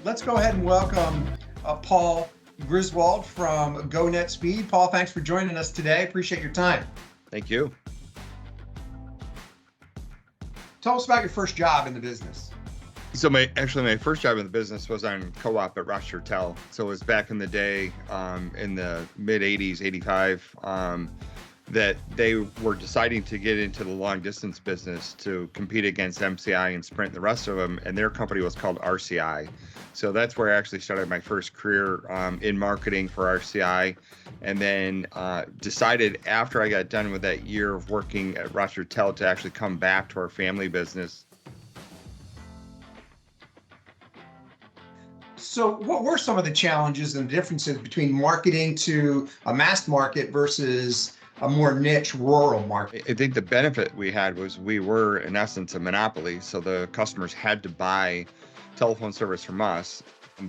Let's go ahead and welcome Paul Griswold from GoNetSpeed. Paul, thanks for joining us today. Appreciate your time. Thank you. Tell us about your first job in the business. So my first job in the business was on co-op at Rochester Tel. So it was back in the day, in the mid 80s, 85, that they were deciding to get into the long distance business to compete against MCI and Sprint and the rest of them. And their company was called RCI. So that's where I actually started my first career in marketing for RCI. And then decided after I got done with that year of working at Rochester Tel to actually come back to our family business. So what were some of the challenges and differences between marketing to a mass market versus a more niche rural market? I think the benefit we had was we were, in essence, a monopoly. So the customers had to buy telephone service from us.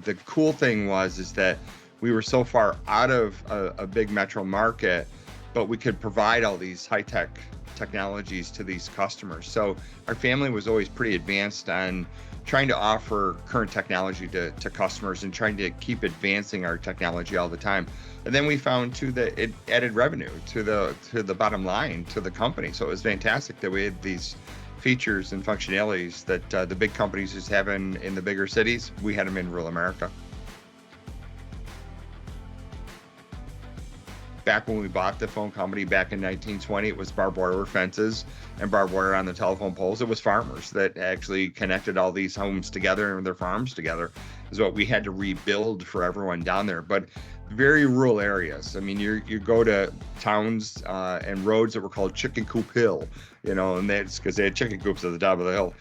The cool thing is that we were so far out of a big metro market, but we could provide all these high-tech technologies to these customers. So our family was always pretty advanced on trying to offer current technology to customers and trying to keep advancing our technology all the time. And then we found too that it added revenue to the bottom line to the company. So it was fantastic that we had these features and functionalities that the big companies just have in the bigger cities. We had them in rural America. Back when we bought the phone company back in 1920, it was barbed wire fences and barbed wire on the telephone poles. It was farmers that actually connected all these homes together and their farms together is what we had to rebuild for everyone down there. But very rural areas. I mean, you go to towns and roads that were called Chicken Coop Hill, and that's because they had chicken coops at the top of the hill.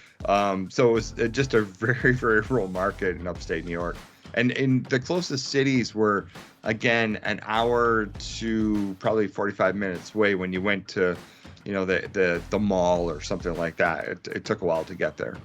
So it was just a very, very rural market in upstate New York. And in the closest cities were, again, an hour to probably 45 minutes away when you went to, the mall or something like that. It took a while to get there.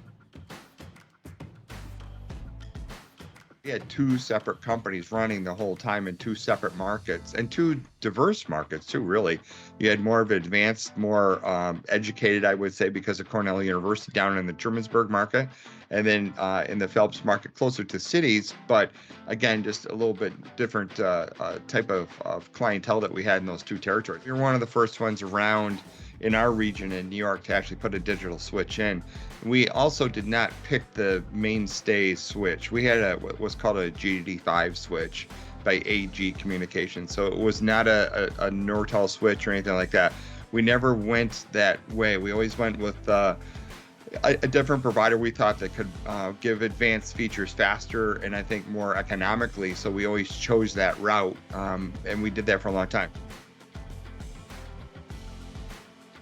We had two separate companies running the whole time in two separate markets and two diverse markets too, really. You had more of advanced, more educated, I would say, because of Cornell University down in the Trusmansburg market, and then in the Phelps market closer to cities. But again, just a little bit different type of clientele that we had in those two territories. We were one of the first ones around in our region in New York to actually put a digital switch in. We also did not pick the mainstay switch. We had what's called a GD5 switch by AG Communications. So it was not a Nortel switch or anything like that. We never went that way. We always went with a different provider we thought that could give advanced features faster and I think more economically. So we always chose that route, and we did that for a long time.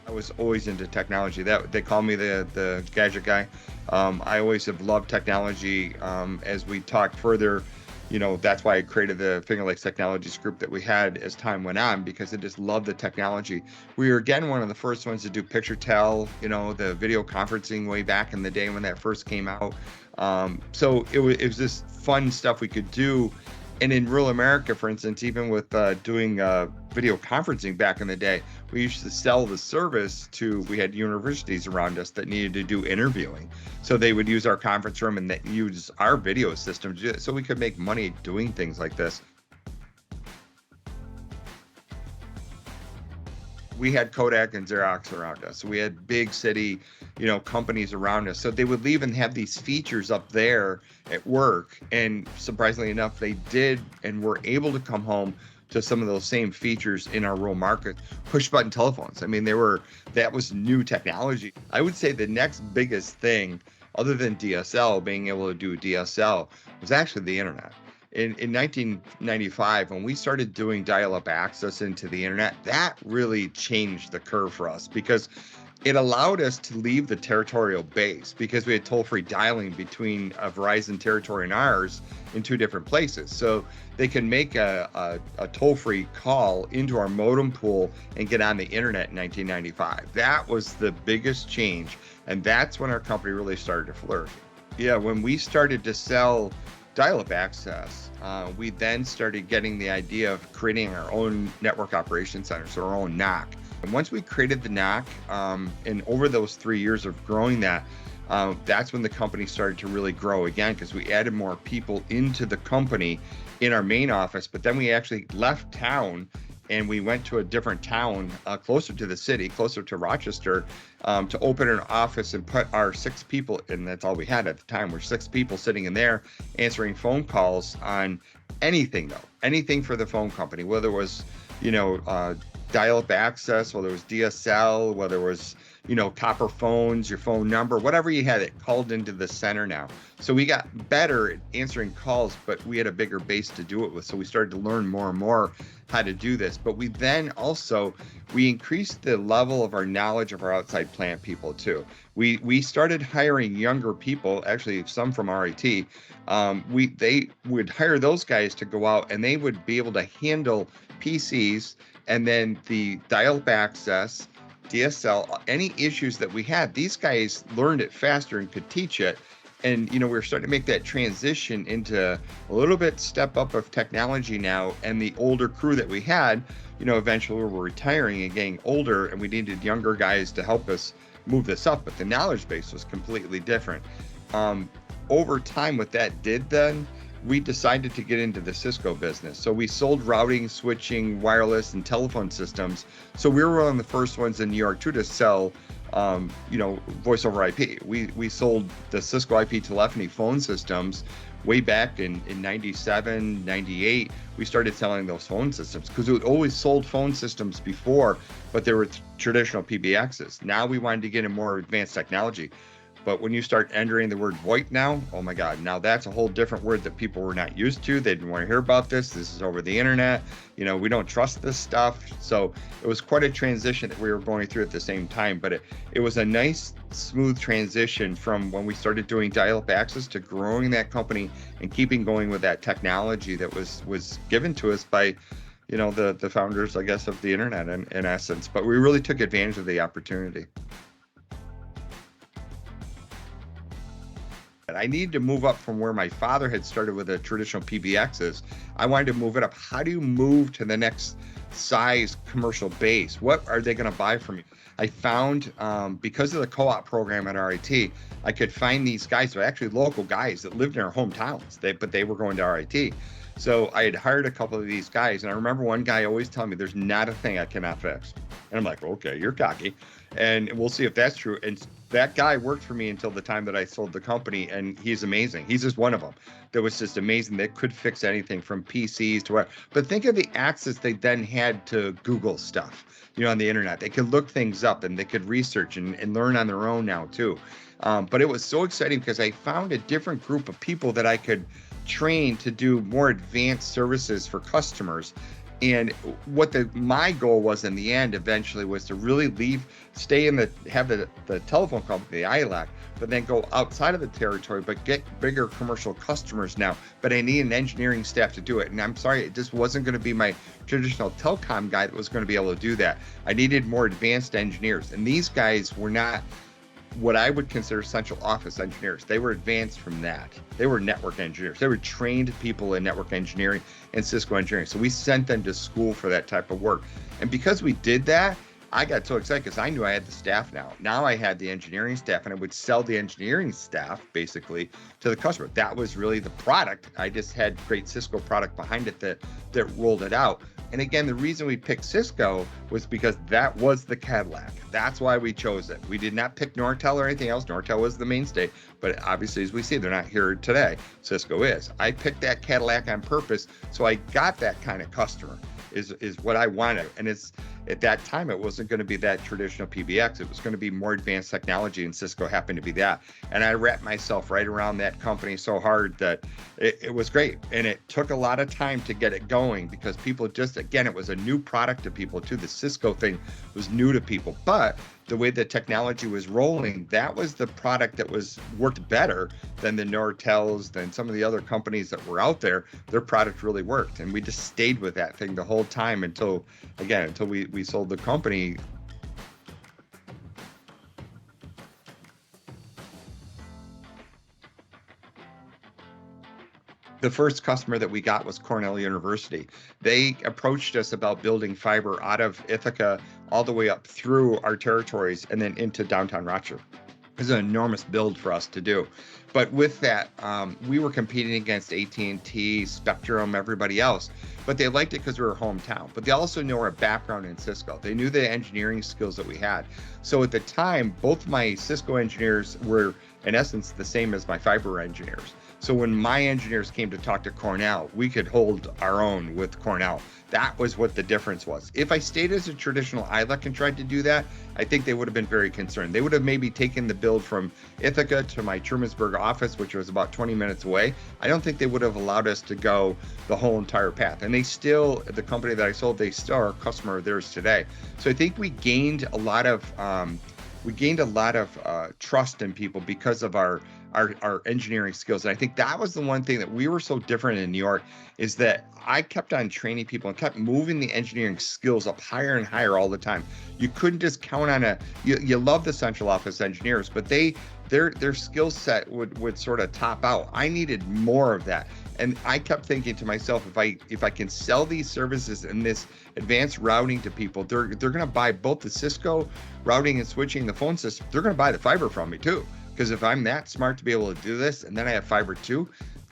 I was always into technology. That they call me the gadget guy. I always have loved technology. As we talked further, that's why I created the Finger Lakes Technologies group that we had as time went on, because I just love the technology. We were again one of the first ones to do picture tell, the video conferencing way back in the day when that first came out. So it was just fun stuff we could do. And in rural America, for instance, even with doing video conferencing back in the day, we used to sell the service we had universities around us that needed to do interviewing. So they would use our conference room and use our video system so we could make money doing things like this. We had Kodak and Xerox around us. We had big city, companies around us. So they would leave and have these features up there at work. And surprisingly enough, they did and were able to come home to some of those same features in our rural market. Push button telephones. I mean, that was new technology. I would say the next biggest thing, other than DSL, being able to do DSL, was actually the internet. In 1995, when we started doing dial-up access into the internet, that really changed the curve for us because it allowed us to leave the territorial base because we had toll-free dialing between a Verizon territory and ours in two different places. So they can make a toll-free call into our modem pool and get on the internet in 1995. That was the biggest change, and that's when our company really started to flourish. Yeah, when we started to sell dial-up access, we then started getting the idea of creating our own network operations center, so our own NOC. And once we created the NOC, and over those 3 years of growing that, that's when the company started to really grow again, because we added more people into the company in our main office. But then we actually left town and we went to a different town closer to the city, closer to Rochester, to open an office and put our 6 people, and that's all we had at the time. We're 6 people sitting in there answering phone calls on anything, though, anything for the phone company, whether it was, dial-up access, whether it was DSL, whether it was, copper phones, your phone number, whatever you had, it called into the center now. So we got better at answering calls, but we had a bigger base to do it with. So we started to learn more and more how to do this. But we then also, we increased the level of our knowledge of our outside plant people too. We started hiring younger people, actually some from RIT. They would hire those guys to go out and they would be able to handle PCs and then the dial-up access, DSL, any issues that we had. These guys learned it faster and could teach it. And, we're starting to make that transition into a little bit step up of technology now. And the older crew that we had, eventually we were retiring and getting older, and we needed younger guys to help us move this up. But the knowledge base was completely different. Over time, what that did then, we decided to get into the Cisco business. So we sold routing, switching, wireless, and telephone systems. So we were one of the first ones in New York too to sell, voice over IP. We sold the Cisco IP telephony phone systems way back in 97, 98. We started selling those phone systems because we always sold phone systems before, but they were traditional PBXs. Now we wanted to get in more advanced technology. But when you start entering the word VoIP now, oh my God, now that's a whole different word that people were not used to. They didn't want to hear about this. This is over the internet. We don't trust this stuff. So it was quite a transition that we were going through at the same time. But it was a nice, smooth transition from when we started doing dial-up access to growing that company and keeping going with that technology that was given to us by, the founders, I guess, of the internet in essence. But we really took advantage of the opportunity. I needed to move up from where my father had started with the traditional PBXs. I wanted to move it up. How do you move to the next size commercial base? What are they going to buy from you? I found, because of the co-op program at RIT, I could find these guys, they're actually local guys that lived in our hometowns, but they were going to RIT. So I had hired a couple of these guys, and I remember one guy always telling me, there's not a thing I cannot fix. And I'm like, okay, you're cocky. And we'll see if that's true. And that guy worked for me until the time that I sold the company, and he's amazing. He's just one of them that was just amazing. They could fix anything from PCs to whatever. But think of the access they then had to Google stuff, on the internet. They could look things up and they could research and learn on their own now too. But it was so exciting because I found a different group of people that I could train to do more advanced services for customers. And what my goal was in the end eventually was to really have the telephone company, the ILAC, but then go outside of the territory, but get bigger commercial customers now. But I need an engineering staff to do it. And I'm sorry, it just wasn't going to be my traditional telecom guy that was going to be able to do that. I needed more advanced engineers. And these guys were not what I would consider central office engineers. They were advanced from that. They were network engineers. They were trained people in network engineering and Cisco engineering. So we sent them to school for that type of work. And because we did that, I got so excited because I knew I had the staff now. Now I had the engineering staff, and I would sell the engineering staff basically to the customer. That was really the product. I just had great Cisco product behind it that rolled it out. And again, the reason we picked Cisco was because that was the Cadillac. That's why we chose it. We did not pick Nortel or anything else. Nortel was the mainstay, but obviously, as we see, they're not here today. Cisco is. I picked that Cadillac on purpose, so I got that kind of customer. Is what I wanted. And it's at that time, it wasn't going to be that traditional PBX. It was going to be more advanced technology, and Cisco happened to be that. And I wrapped myself right around that company so hard that it was great. And it took a lot of time to get it going because people again, it was a new product to people too. The Cisco thing was new to people, but the way the technology was rolling, that was the product that worked better than the Nortels, than some of the other companies that were out there. Their product really worked. And we just stayed with that thing the whole time until we sold the company. The first customer that we got was Cornell University. They approached us about building fiber out of Ithaca all the way up through our territories and then into downtown Rochester. was an enormous build for us to do. But with that, we were competing against AT&T, Spectrum, everybody else. But they liked it because we were hometown. But they also knew our background in Cisco. They knew the engineering skills that we had. So at the time, both my Cisco engineers were, in essence, the same as my fiber engineers. So when my engineers came to talk to Cornell, we could hold our own with Cornell. That was what the difference was. If I stayed as a traditional ILEC and tried to do that, I think they would have been very concerned. They would have maybe taken the build from Ithaca to my Trusmansburg office, which was about 20 minutes away. I don't think they would have allowed us to go the whole entire path. And they still, the company that I sold, they still are a customer of theirs today. So I think we gained a lot of trust in people because of our engineering skills. And I think that was the one thing that we were so different in New York, is that I kept on training people and kept moving the engineering skills up higher and higher all the time. You couldn't just count on you love the central office engineers, but their skill set would sort of top out. I needed more of that. And I kept thinking to myself, if I can sell these services and this advanced routing to people, they're going to buy both the Cisco routing and switching, the phone system. They're going to buy the fiber from me too. Because if I'm that smart to be able to do this, and then I have fiber too,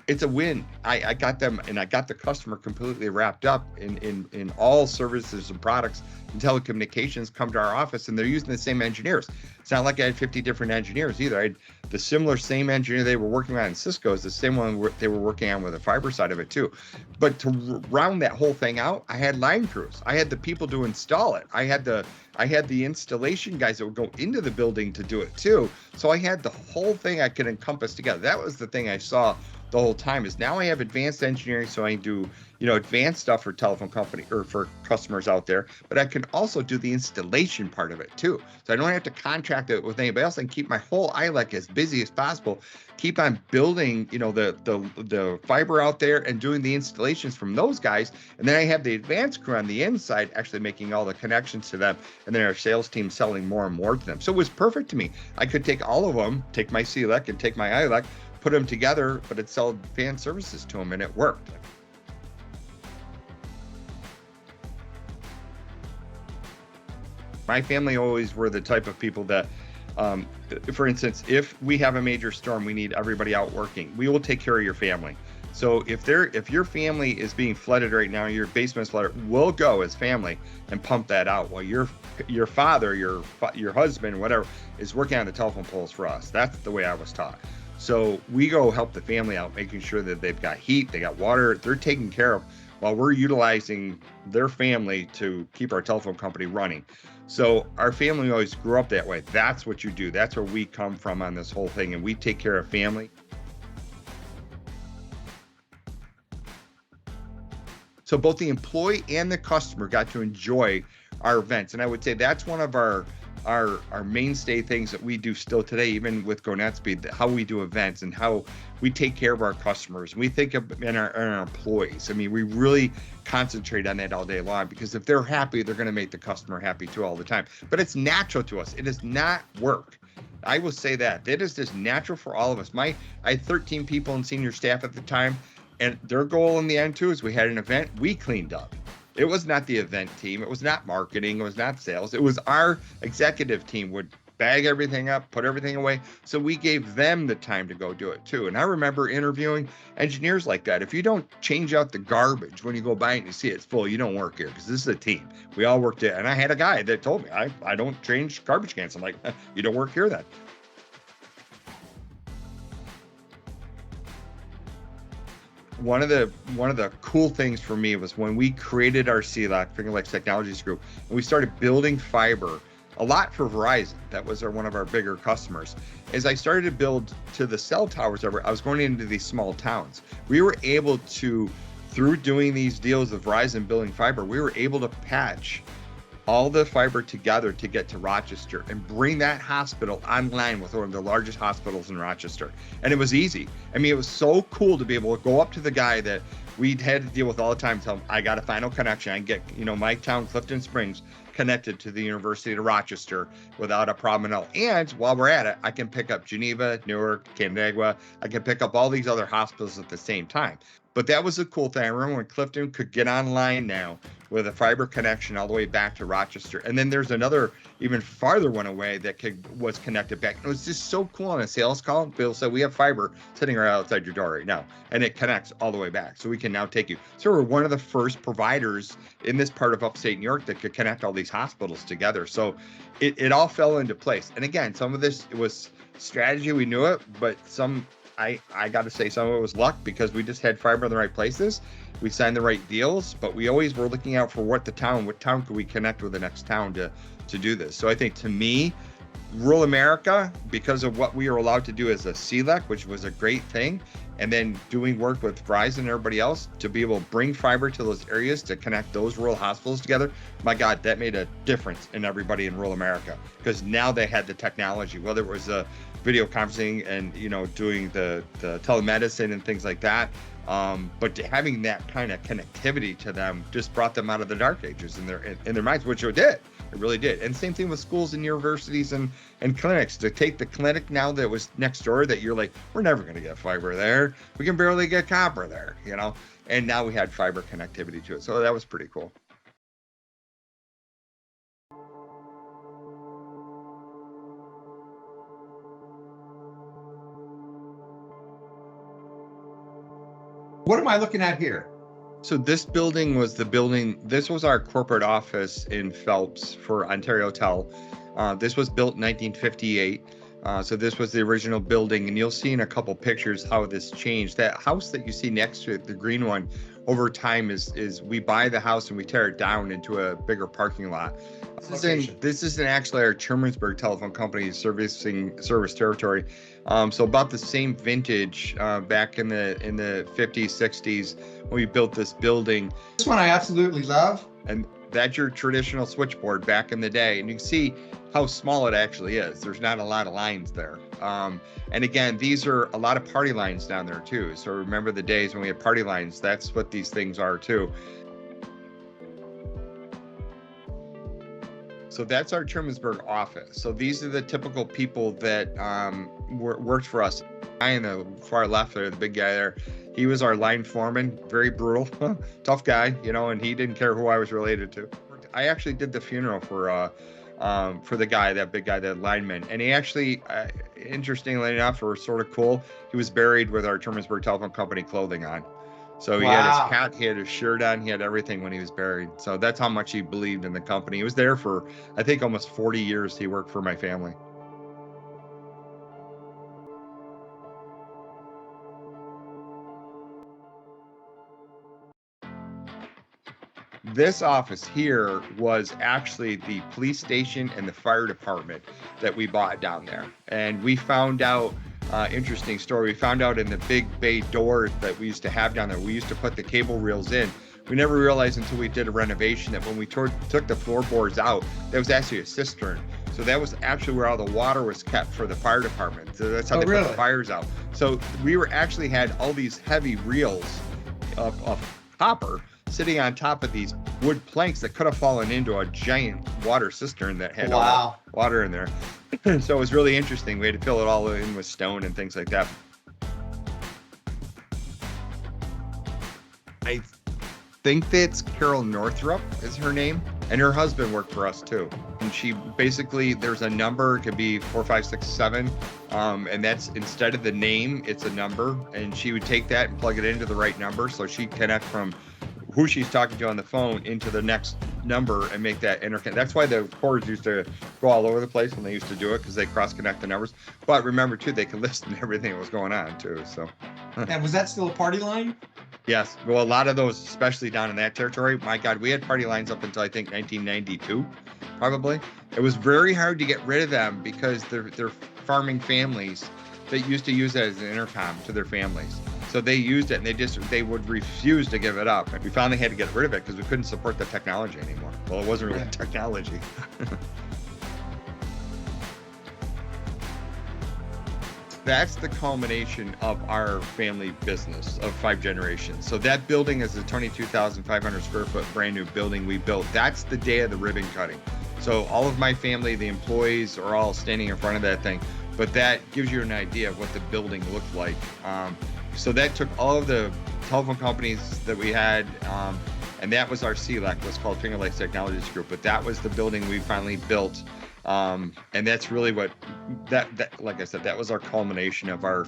it's a win. I got them, and I got the customer completely wrapped up in all services and products and telecommunications come to our office, and they're using the same engineers. It's not like I had 50 different engineers either. I had the same engineer they were working on in Cisco is the same one they were working on with the fiber side of it too. But to round that whole thing out, I had line crews. I had the people to install it. I had the installation guys that would go into the building to do it too. So I had the whole thing I could encompass together. That was the thing I saw the whole time, is now I have advanced engineering, so I do, advanced stuff for telephone company or for customers out there, but I can also do the installation part of it too. So I don't have to contract it with anybody else and keep my whole ILEC as busy as possible, keep on building, the fiber out there and doing the installations from those guys. And then I have the advanced crew on the inside actually making all the connections to them, and then our sales team selling more and more to them. So it was perfect to me. I could take all of them, take my CLEC and take my ILEC, put them together, but it sold advanced services to them, and it worked. My family always were the type of people that, for instance, if we have a major storm, we need everybody out working. We will take care of your family. So if your family is being flooded right now, your basement's flooded, we'll go as family and pump that out while your father, your husband, whatever, is working on the telephone poles for us. That's the way I was taught. So we go help the family out, making sure that they've got heat, they got water, they're taken care of while we're utilizing their family to keep our telephone company running. So our family always grew up that way. That's what you do. That's where we come from on this whole thing, and we take care of family. So both the employee and the customer got to enjoy our events. And I would say that's one of our mainstay things that we do still today, even with GoNetspeed, how we do events and how we take care of our customers. We think of our employees. I mean, we really concentrate on that all day long, because if they're happy, they're going to make the customer happy too all the time. But it's natural to us. It is not work. I will say that. It is just natural for all of us. I had 13 people in senior staff at the time, and their goal in the end too is we had an event, we cleaned up. It was not the event team. It was not marketing. It was not sales. It was our executive team would bag everything up, put everything away. So we gave them the time to go do it too. And I remember interviewing engineers like that. If you don't change out the garbage when you go by and you see it's full, you don't work here, because this is a team. We all worked it. And I had a guy that told me, I don't change garbage cans. I'm like, you don't work here then. One of the cool things for me was when we created our CLEC, Finger Lakes Technologies Group, and we started building fiber a lot for Verizon. That was one of our bigger customers. As I started to build to the cell towers, I was going into these small towns. We were able to, through doing these deals with Verizon building fiber, we were able to patch all the fiber together to get to Rochester and bring that hospital online with one of the largest hospitals in Rochester. And it was easy. I mean, it was so cool to be able to go up to the guy that we'd had to deal with all the time, tell him, I got a final connection. I can get, my town, Clifton Springs, connected to the University of Rochester without a problem at all. And while we're at it, I can pick up Geneva, Newark, Canandaigua. I can pick up all these other hospitals at the same time. But that was a cool thing. I remember when Clifton could get online now with a fiber connection all the way back to Rochester. And then there's another even farther one away that was connected back. It was just so cool on a sales call. Bill said, we have fiber sitting right outside your door right now, and it connects all the way back. So we can now take you. So we're one of the first providers in this part of upstate New York that could connect all these hospitals together. So it all fell into place. And again, some of this was strategy, we knew it, but I got to say some of it was luck, because we just had fiber in the right places. We signed the right deals, but we always were looking out for what town could we connect with the next town to do this. So I think, to me, rural America, because of what we were allowed to do as a CLEC, which was a great thing, and then doing work with Verizon and everybody else to be able to bring fiber to those areas to connect those rural hospitals together, my God, that made a difference in everybody in rural America, because now they had the technology, whether it was video conferencing and, doing the telemedicine and things like that. But having that kind of connectivity to them just brought them out of the dark ages in their minds, which it did. It really did. And same thing with schools and universities and clinics. To take the clinic now that was next door, that you're like, we're never going to get fiber there. We can barely get copper there, and now we had fiber connectivity to it. So that was pretty cool. What am I looking at here? So this building was this was our corporate office in Phelps for Ontario Tel. This was built in 1958. So this was the original building, and you'll see in a couple pictures how this changed. That house that you see next to it, the green one, over time is we buy the house and we tear it down into a bigger parking lot. This isn't actually our Trusmansburg telephone company service territory. So about the same vintage back in the 50s, 60s when we built this building. This one I absolutely love. And that's your traditional switchboard back in the day. And you can see how small it actually is. There's not a lot of lines there. And again, these are a lot of party lines down there too. So remember the days when we had party lines. That's what these things are too. So that's our Trusmansburg office. So these are the typical people that worked for us. Guy in the far left there, the big guy there, he was our line foreman, very brutal, tough guy, and he didn't care who I was related to. I actually did the funeral for the guy, that big guy, that lineman. And he actually, interestingly enough, or sort of cool, he was buried with our Trusmansburg Telephone Company clothing on. So he had his hat, he had his shirt on, he had everything when he was buried. So that's how much he believed in the company. He was there for, I think, almost 40 years. He worked for my family. This office here was actually the police station and the fire department that we bought down there. And we found out, interesting story, we found out in the big bay doors that we used to have down there, we used to put the cable reels in. We never realized until we did a renovation that when we took the floorboards out, that was actually a cistern. So that was actually where all the water was kept for the fire department. So that's how they put the fires out. So we had all these heavy reels of copper sitting on top of these wood planks that could have fallen into a giant water cistern that had water in there. So it was really interesting. We had to fill it all in with stone and things like that. I think that's Carol Northrup is her name, and her husband worked for us too. And she basically, there's a number, it could be 4, 5, 6, 7, and that's, instead of the name, it's a number, and she would take that and plug it into the right number, so she'd connect from who she's talking to on the phone into the next number and make that interconnect. That's why the cords used to go all over the place when they used to do it, because they cross-connect the numbers. But remember too, they could listen to everything that was going on too. So. And was that still a party line? Yes. Well, a lot of those, especially down in that territory, my God, we had party lines up until I think 1992, probably. It was very hard to get rid of them because they're farming families that used to use it as an intercom to their families. So they used it, and they would refuse to give it up. And we finally had to get rid of it because we couldn't support the technology anymore. Well, it wasn't really technology. That's the culmination of our family business of 5 generations. So that building is a 22,500 square foot brand new building we built. That's the day of the ribbon cutting. So all of my family, the employees, are all standing in front of that thing. But that gives you an idea of what the building looked like. So that took all of the telephone companies that we had, and that was our CLEC, was called Finger Lakes Technologies Group. But that was the building we finally built, and that's really what that like I said, that was our culmination of our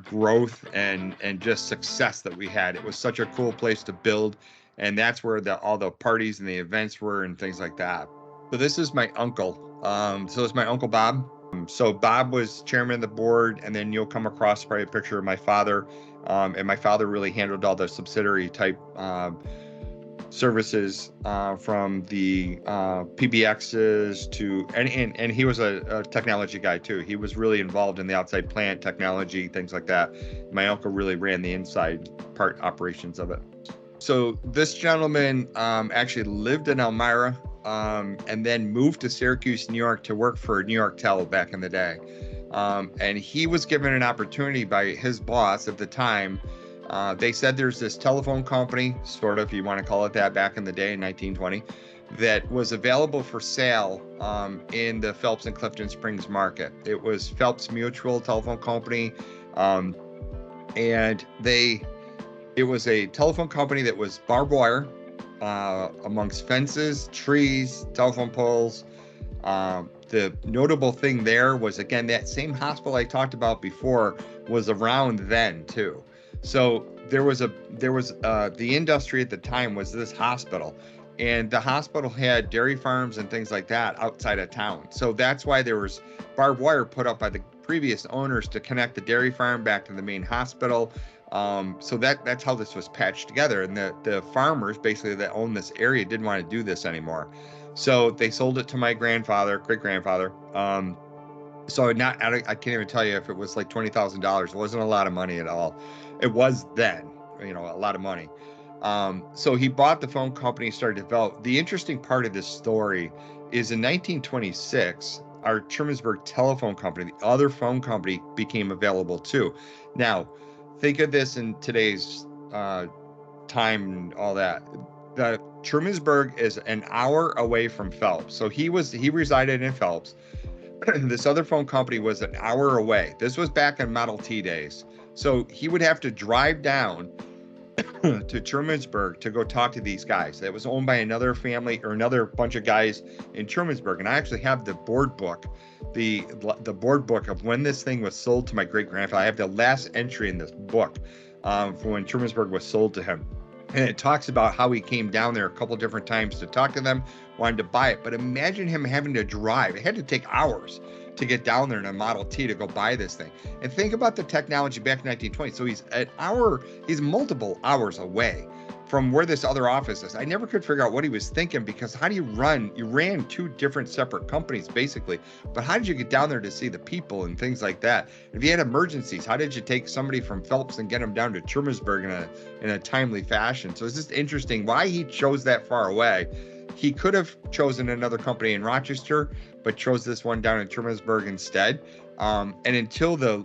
growth and just success that we had. It was such a cool place to build, and that's where all the parties and the events were and things like that. So this is my uncle. So it's my uncle Bob. So Bob was chairman of the board, and then you'll come across probably a picture of my father. And my father really handled all the subsidiary type services, from the PBXs to, and he was a technology guy too. He was really involved in the outside plant technology, things like that. My uncle really ran the inside part operations of it. So this gentleman actually lived in Elmira, and then moved to Syracuse, New York to work for New York Tel back in the day. And he was given an opportunity by his boss at the time. They said there's this telephone company, sort of, you want to call it that, back in the day in 1920, that was available for sale in the Phelps and Clifton Springs market. It was Phelps Mutual Telephone Company, and it was a telephone company that was barbed wire, amongst fences, trees, telephone poles. The notable thing there was, again, that same hospital I talked about before was around then too. So there was the industry at the time was this hospital, and the hospital had dairy farms and things like that outside of town. So that's why there was barbed wire put up by the previous owners to connect the dairy farm back to the main hospital. So that's how this was patched together. And the farmers basically that owned this area didn't want to do this anymore. So they sold it to my great grandfather. So I can't even tell you if it was like $20,000. It wasn't a lot of money at all. It was then, a lot of money. So he bought the phone company, started to develop. The interesting part of this story is in 1926, our Trusmansburg telephone company, the other phone company, became available too. Now, think of this in today's time and all that. The Trusmansburg is an hour away from Phelps. So he resided in Phelps. This other phone company was an hour away. This was back in Model T days. So he would have to drive down to Trusmansburg to go talk to these guys. That was owned by another family or another bunch of guys in Trusmansburg. And I actually have the board book, the board book of when this thing was sold to my great grandfather. I have the last entry in this book for when Trusmansburg was sold to him. And it talks about how he came down there a couple different times to talk to them, wanted to buy it. But imagine him having to drive. It had to take hours to get down there in a Model T to go buy this thing. And think about the technology back in 1920. So he's multiple hours away from where this other office is. I never could figure out what he was thinking, because how do you ran two different separate companies basically, but how did you get down there to see the people and things like that? If you had emergencies, how did you take somebody from Phelps and get them down to Trusmansburg in a timely fashion? So it's just interesting why he chose that far away. He could have chosen another company in Rochester, but chose this one down in Trusmansburg instead. And until the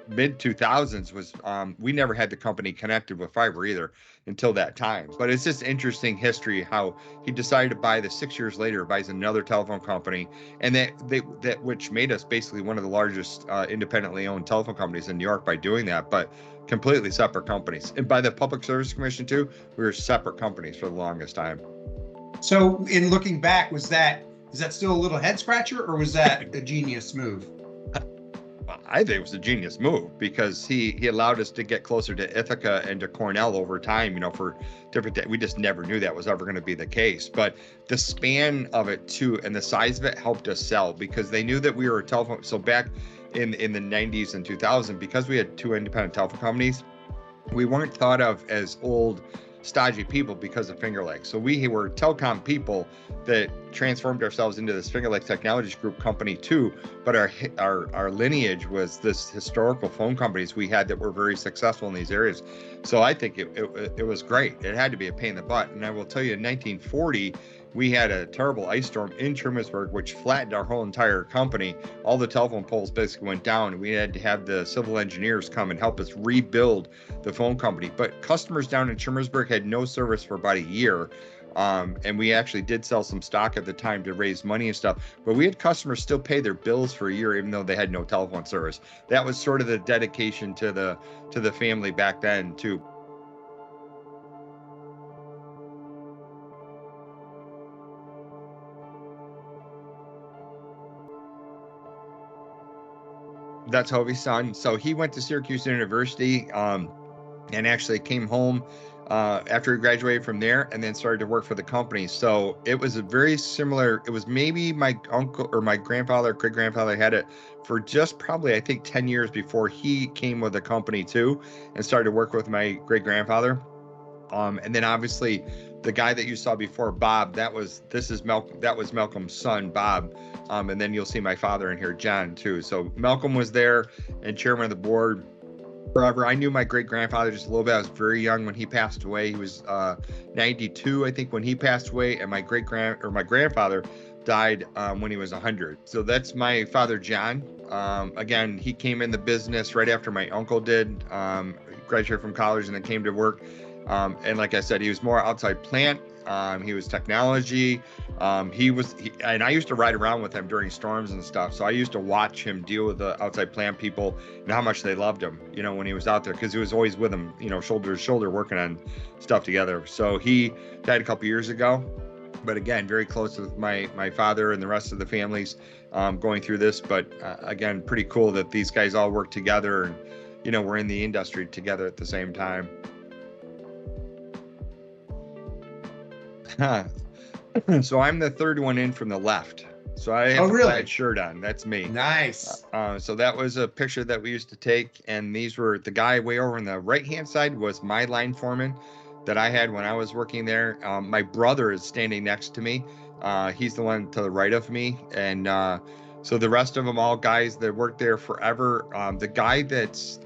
mid 2000s was, we never had the company connected with fiber either until that time. But it's just interesting history how he decided to buy 6 years later, buys another telephone company, and that which made us basically one of the largest independently owned telephone companies in New York by doing that, but completely separate companies. And by the Public Service Commission too, we were separate companies for the longest time. So in looking back, is that still a little head scratcher, or was that a genius move? I think it was a genius move, because he allowed us to get closer to Ithaca and to Cornell over time, for different, we just never knew that was ever going to be the case. But the span of it too, and the size of it helped us sell, because they knew that we were a telephone. So back in the 90s and 2000, because we had two independent telephone companies, we weren't thought of as old, stodgy people because of Finger Lakes. So we were telecom people that transformed ourselves into this Finger Lakes Technologies Group company too. But our lineage was this historical phone companies we had that were very successful in these areas. So I think it was great. It had to be a pain in the butt. And I will tell you, in 1940, we had a terrible ice storm in Trusmansburg, which flattened our whole entire company. All the telephone poles basically went down, and we had to have the civil engineers come and help us rebuild the phone company. But customers down in Trusmansburg had no service for about a year. And we actually did sell some stock at the time to raise money and stuff, but we had customers still pay their bills for a year, even though they had no telephone service. That was sort of the dedication to the family back then too. That's Hovey's son. So he went to Syracuse University, and actually came home after he graduated from there, and then started to work for the company. So it was a very similar. It was maybe my uncle or my grandfather, great grandfather had it for just probably, I think, 10 years before he came with the company too, and started to work with my great grandfather. And then obviously the guy that you saw before, Bob, that was Malcolm's son, Bob. And then you'll see my father in here, John, too. So Malcolm was there and chairman of the board forever. I knew my great grandfather just a little bit. I was very young when he passed away. He was 92, I think, when he passed away, and my grandfather died when he was 100. So that's my father, John. Again, he came in the business right after my uncle did, graduated from college and then came to work. And like I said, he was more outside plant. He was technology. And I used to ride around with him during storms and stuff. So I used to watch him deal with the outside plant people and how much they loved him, when he was out there, because he was always with them, shoulder to shoulder, working on stuff together. So he died a couple years ago, but again, very close with my father and the rest of the families going through this. But again, pretty cool that these guys all work together and, we're in the industry together at the same time. So I'm the third one in from the left. So I have a plaid shirt on. That's me. Nice. So that was a picture that we used to take. And these were the guy way over on the right-hand side was my line foreman that I had when I was working there. My brother is standing next to me. He's the one to the right of me. And so the rest of them, all guys that worked there forever. The guy that's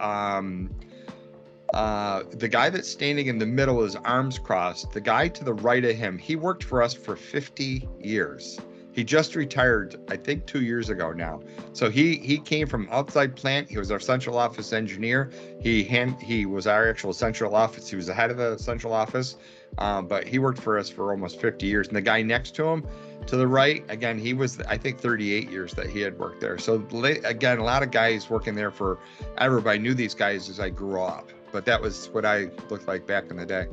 standing in the middle is arms crossed. The guy to the right of him, he worked for us for 50 years. He just retired, I think 2 years ago now. So he came from outside plant. He was our central office engineer. He was our actual central office. He was the head of the central office, but he worked for us for almost 50 years. And the guy next to him, to the right, again, he was, I think, 38 years that he had worked there. So again, a lot of guys working there for everybody knew these guys as I grew up. But that was what I looked like back in the day.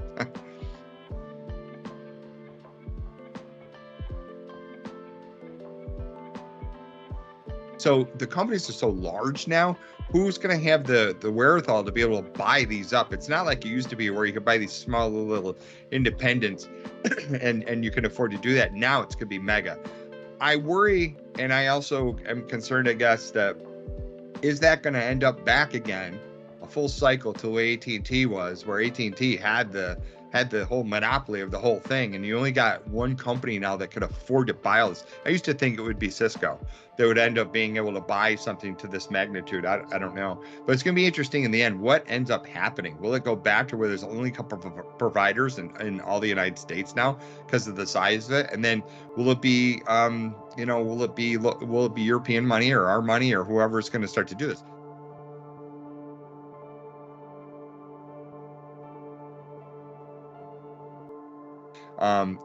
So the companies are so large now, who's going to have the wherewithal to be able to buy these up? It's not like it used to be where you could buy these small little independents and you can afford to do that. Now it's going to be mega. I worry, and I also am concerned, I guess, that is that going to end up back again, a full cycle to the way AT&T was, where AT&T had the whole monopoly of the whole thing, and you only got one company now that could afford to buy all this. I used to think it would be Cisco that would end up being able to buy something to this magnitude. I don't know, but it's going to be interesting in the end what ends up happening. Will it go back to where there's only a couple of providers in all the United States now because of the size of it? And then will it be will it be European money or our money or whoever's going to start to do this?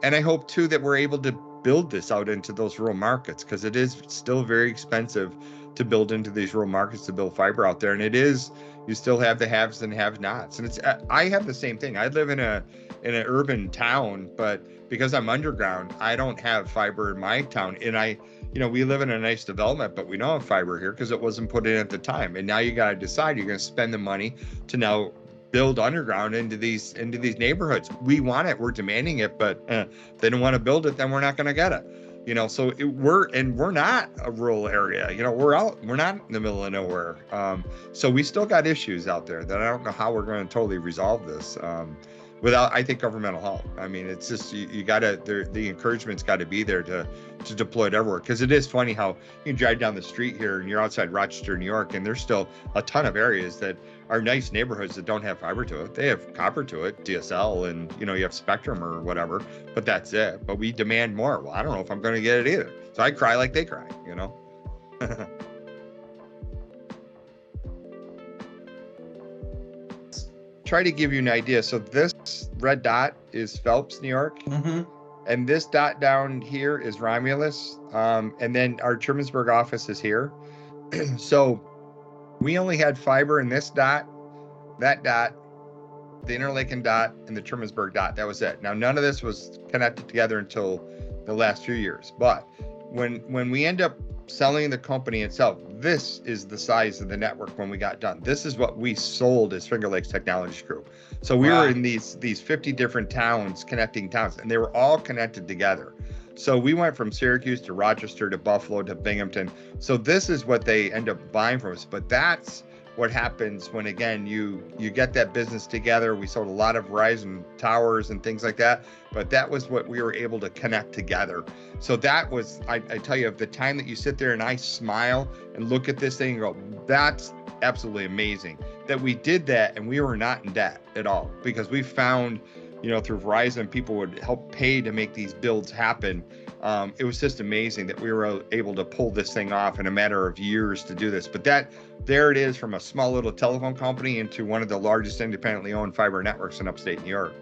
And I hope too that we're able to build this out into those rural markets, because it is still very expensive to build into these rural markets, to build fiber out there. And you still have the haves and have-nots. And I have the same thing. I live in an urban town, but because I'm underground, I don't have fiber in my town. And we live in a nice development, but we don't have fiber here because it wasn't put in at the time. And now you got to decide you're going to spend the money to now build underground into these neighborhoods. We want it, we're demanding it, but if they don't want to build it, then we're not going to get it. So we're not a rural area. We're not in the middle of nowhere. So we still got issues out there that I don't know how we're going to totally resolve this without, I think, governmental help. I mean, it's just you gotta, the encouragement's got to be there to deploy it everywhere. Because it is funny how you can drive down the street here and you're outside Rochester, New York, and there's still a ton of areas that are nice neighborhoods that don't have fiber to it. They have copper to it, DSL, and you have Spectrum or whatever, but that's it. But we demand more. Well, I don't know if I'm going to get it either. So I cry like they cry, Try to give you an idea. So this red dot is Phelps, New York. Mm-hmm. And this dot down here is Romulus. And then our Trusmansburg office is here. So we only had fiber in this dot, that dot, the Interlaken dot, and the Trusmansburg dot. That was it. Now, none of this was connected together until the last few years. But when we end up selling the company itself, this is the size of the network when we got done. This is what we sold as Finger Lakes Technology Group. So we were in these 50 different towns, connecting towns, and they were all connected together. So we went from Syracuse to Rochester to Buffalo to Binghamton. So this is what they end up buying from us. But that's what happens when, again, you get that business together. We sold a lot of Verizon towers and things like that, but that was what we were able to connect together. So that was, I tell you, the time that you sit there and I smile and look at this thing and go, that's absolutely amazing that we did that, and we were not in debt at all, because we found, through Verizon, people would help pay to make these builds happen. It was just amazing that we were able to pull this thing off in a matter of years to do this. But there it is, from a small little telephone company into one of the largest independently owned fiber networks in upstate New York.